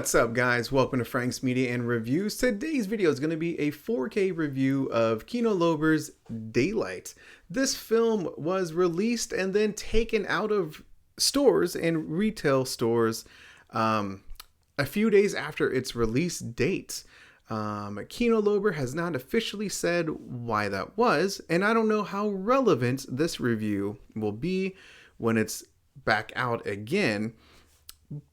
What's up, guys? Welcome to Frank's Media and Reviews. Today's video is going to be a 4K review of Kino Lorber's Daylight. This film was released and then taken out of stores and retail stores a few days after its release date. Kino Lorber has not officially said why that was, and I don't know how relevant this review will be when it's back out again.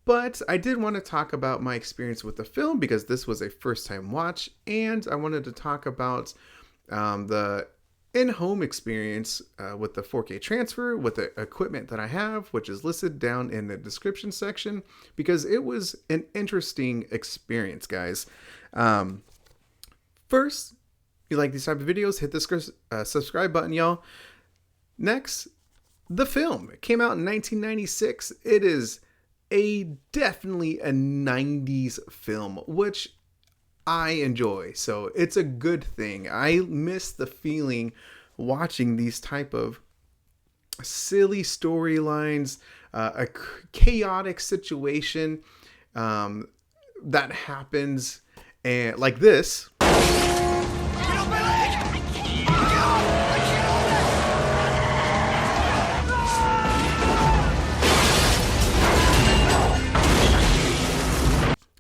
But I did want to talk about my experience with the film because this was a first-time watch, and I wanted to talk about the in-home experience with the 4K transfer, with the equipment that I have, which is listed down in the description section, because it was an interesting experience, guys. First, if you like these type of videos, hit the subscribe button, y'all. Next, the film. It came out in 1996. It is definitely a 90s film, which I enjoy, so it's a good thing. I miss the feeling watching these type of silly storylines, a chaotic situation that happens, and like this.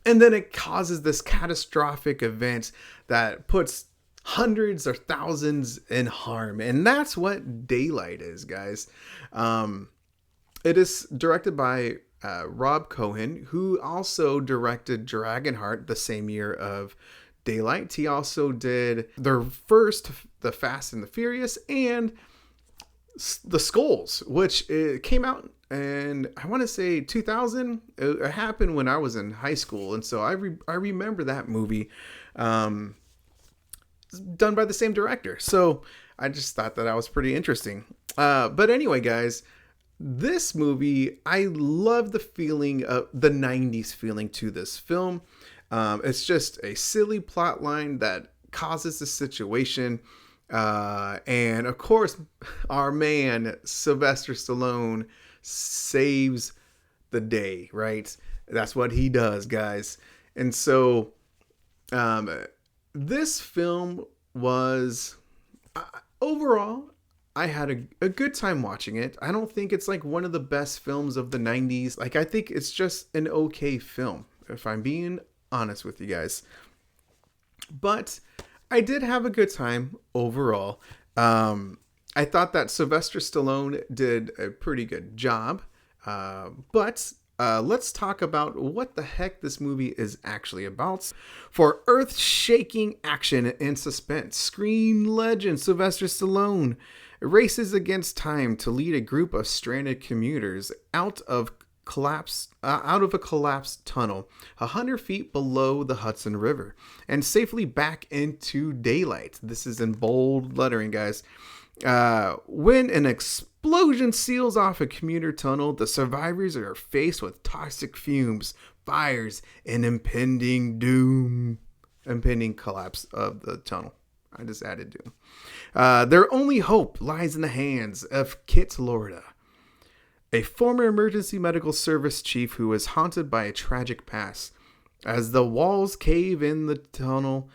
And then it causes this catastrophic event that puts hundreds or thousands in harm. And that's what Daylight is, guys. It is directed by Rob Cohen, who also directed Dragonheart the same year of Daylight. He also did the Fast and the Furious and the Skulls, which came out, and I want to say 2000. It happened when I was in high school, and so I remember that movie, done by the same director. So I just thought that was pretty interesting. But anyway, guys, this movie, I love the feeling of the 90s feeling to this film. It's just a silly plot line that causes the situation. And of course, our man Sylvester Stallone saves the day, right? That's what he does, guys. And so this film was overall, I had a good time watching it. I don't think it's like one of the best films of the 90s. Like, I think it's just an okay film, if I'm being honest with you guys. But I did have a good time overall. I thought that Sylvester Stallone did a pretty good job. But let's talk about what the heck this movie is actually about. For earth-shaking action and suspense, screen legend Sylvester Stallone races against time to lead a group of stranded commuters out of a collapsed tunnel 100 feet below the Hudson River and safely back into daylight. This is in bold lettering, guys. When an explosion seals off a commuter tunnel, the survivors are faced with toxic fumes, fires, and impending collapse of the tunnel. I just added doom. Their only hope lies in the hands of Kit Lorber, a former emergency medical service chief who is haunted by a tragic past. As the walls cave in, the tunnel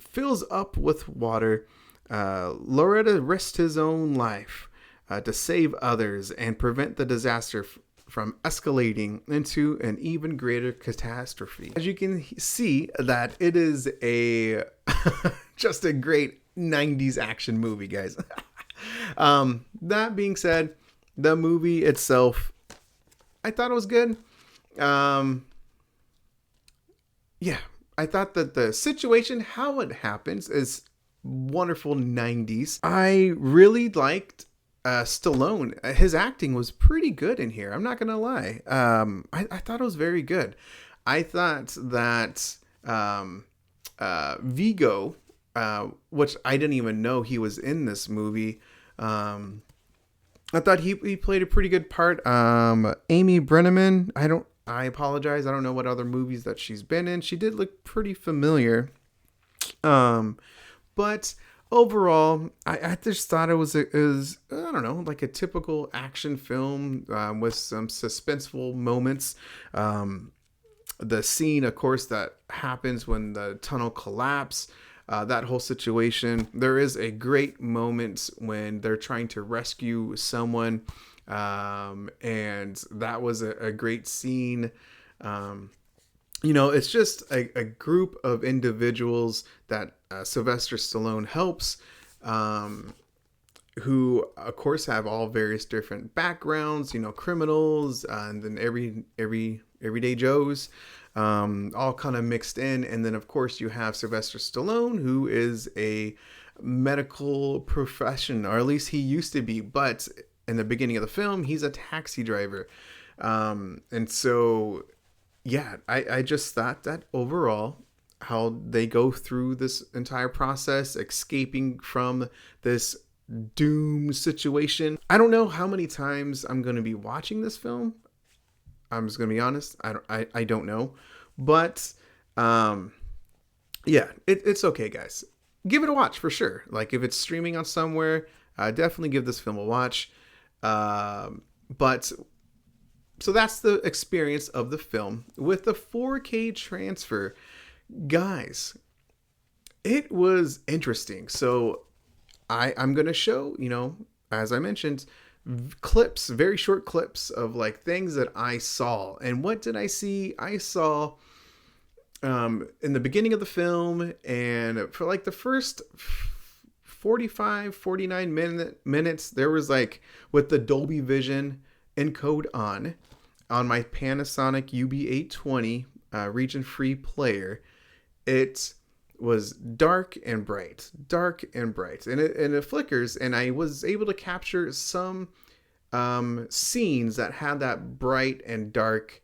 fills up with water. Loretta risks his own life to save others and prevent the disaster from escalating into an even greater catastrophe. As you can see, that it is a just a great 90s action movie, guys. That being said, the movie itself, I thought it was good. Yeah, I thought that the situation, how it happens, is wonderful 90s. I really liked Stallone. His acting was pretty good in here. I'm not gonna lie. I thought it was very good. I thought that Vigo, which I didn't even know he was in this movie. I thought he played a pretty good part. Amy Brenneman, I apologize. I don't know what other movies that she's been in. She did look pretty familiar. But overall, I just thought it was I don't know, like a typical action film with some suspenseful moments. the scene, of course, that happens when the tunnel collapses. That whole situation. There is a great moment when they're trying to rescue someone, and that was a great scene. It's just a group of individuals that Sylvester Stallone helps, who, of course, have all various different backgrounds. Criminals, and then everyday Joes. All kind of mixed in. And then, of course, you have Sylvester Stallone, who is a medical professional, or at least he used to be. But in the beginning of the film, he's a taxi driver. And so, yeah, I just thought that overall, how they go through this entire process, escaping from this doom situation. I don't know how many times I'm going to be watching this film. I'm just gonna be honest. I don't know, but yeah, it's okay, guys. Give it a watch for sure. Like if it's streaming on somewhere, definitely give this film a watch. But so that's the experience of the film with the 4K transfer, guys. It was interesting. So I'm gonna show, as I mentioned, clips, very short clips of like things that I saw. And what did I see? I saw in the beginning of the film, and for like the first 49 minutes, there was like, with the Dolby Vision encode on my Panasonic UB820 region free player, it was dark and bright, and it flickers, and I was able to capture some scenes that had that bright and dark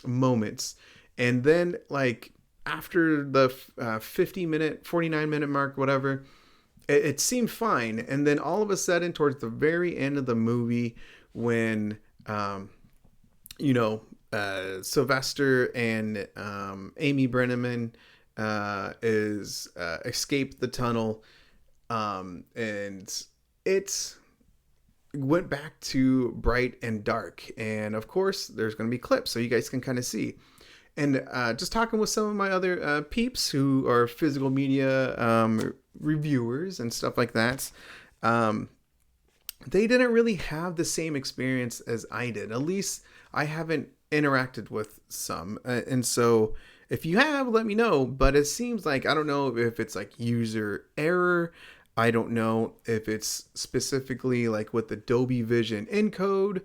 moments. And then, like, after the 49-minute mark, whatever, it seemed fine. And then all of a sudden, towards the very end of the movie, when Sylvester and Amy Brenneman is escaped the tunnel, and it went back to bright and dark. And of course, there's going to be clips so you guys can kind of see. And just talking with some of my other peeps who are physical media reviewers and stuff like that, they didn't really have the same experience as I did. At least I haven't interacted with some. And so if you have, let me know. But it seems like, I don't know if it's like user error. I don't know if it's specifically like with the Dolby Vision encode.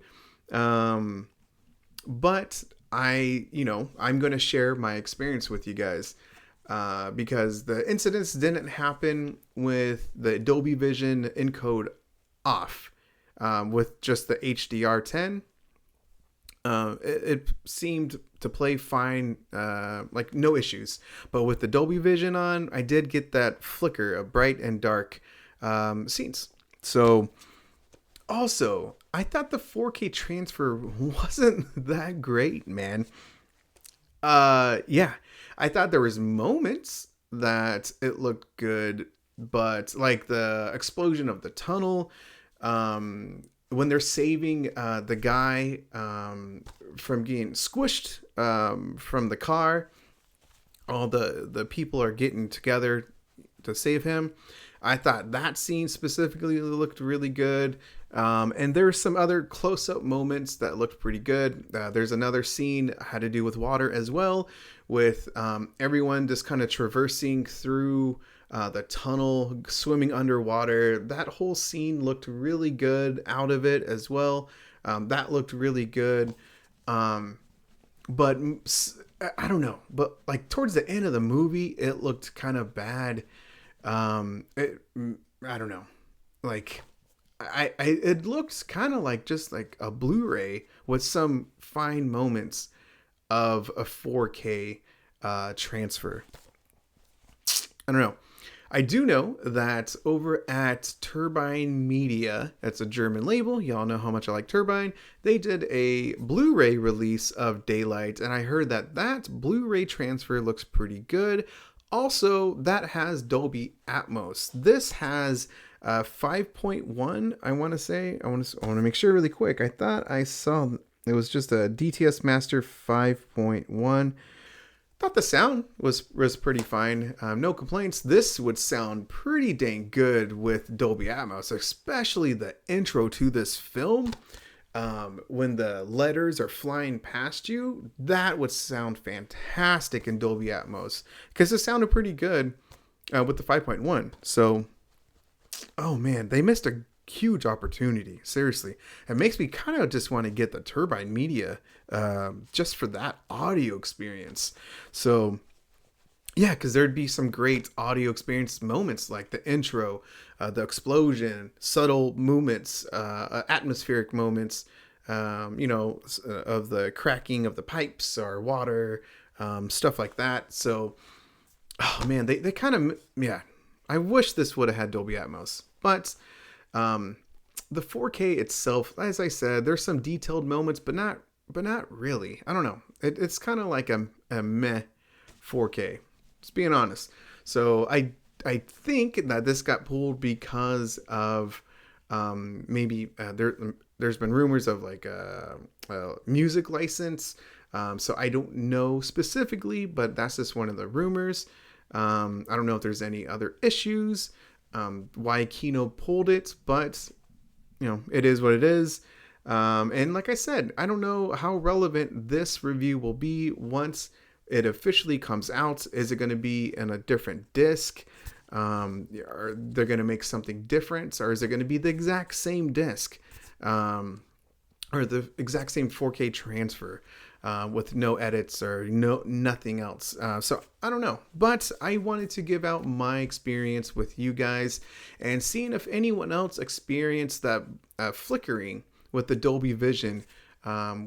But I'm going to share my experience with you guys. Because the incidents didn't happen with the Dolby Vision encode off, with just the HDR10. It seemed to play fine, like no issues. But with the Dolby Vision on, I did get that flicker of bright and dark scenes. So also, I thought the 4K transfer wasn't that great, man. Yeah, I thought there was moments that it looked good, but like the explosion of the tunnel, when they're saving the guy from getting squished from the car, all the people are getting together to save him. I thought that scene specifically looked really good. And there's some other close-up moments that looked pretty good. There's another scene had to do with water as well, with everyone just kind of traversing through the tunnel, swimming underwater. That whole scene looked really good out of it as well. That looked really good. But I don't know. But like towards the end of the movie, it looked kind of bad. I don't know. Like, it looks kind of like just like a Blu-ray with some fine moments of a 4K transfer. I don't know. I do know that over at Turbine Media, that's a German label. Y'all know how much I like Turbine. They did a Blu-ray release of Daylight, and I heard that Blu-ray transfer looks pretty good. Also, that has Dolby Atmos. This has 5.1, I want to say. I want to make sure really quick. I thought I saw It was just a DTS Master 5.1. Thought the sound was pretty fine. No complaints. This would sound pretty dang good with Dolby Atmos, especially the intro to this film. When the letters are flying past you, that would sound fantastic in Dolby Atmos, because it sounded pretty good with the 5.1. So, oh man, they missed a huge opportunity. Seriously, it makes me kind of just want to get the Turbine Media just for that audio experience. So yeah, because there'd be some great audio experience moments like the intro, the explosion, subtle movements, atmospheric moments, of the cracking of the pipes or water, stuff like that. So, oh man, they kind of, yeah, I wish this would have had Dolby Atmos. But the 4K itself, as I said, there's some detailed moments, but not really. I don't know. It's kind of like a meh 4K. Just being honest. So I think that this got pulled because of maybe there's been rumors of like a music license. So I don't know specifically, but that's just one of the rumors. I don't know if there's any other issues why Kino pulled it, but it is what it is. And like I said, I don't know how relevant this review will be once it officially comes out. Is it going to be in a different disc? Are they going to make something different, or is it going to be the exact same disc, or the exact same 4K transfer with no edits or nothing else? So I don't know, but I wanted to give out my experience with you guys and seeing if anyone else experienced that flickering with the Dolby Vision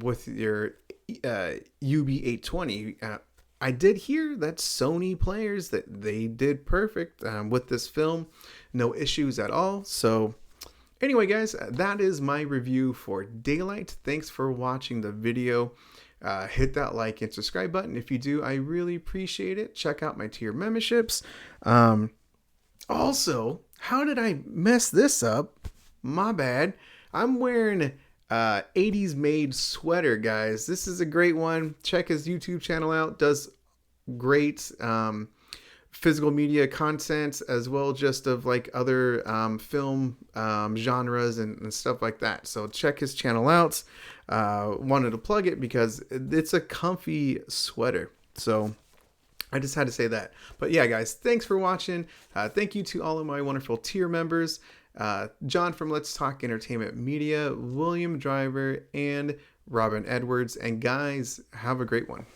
with your UB820. I did hear that Sony players, that they did perfect with this film. No issues at all. So anyway, guys, that is my review for Daylight. Thanks for watching the video. Hit that like and subscribe button if you do. I really appreciate it. Check out my tier memberships. Also, how did I mess this up? My bad. I'm wearing 80s made sweater, guys. This is a great one. Check his YouTube channel out. Does great physical media content, as well just of like other film genres and stuff like that. So check his channel out. Wanted to plug it because it's a comfy sweater. So I just had to say that. But yeah, guys, thanks for watching. Thank you to all of my wonderful tier members. John from Let's Talk Entertainment Media, William Driver, and Robin Edwards. And guys, have a great one.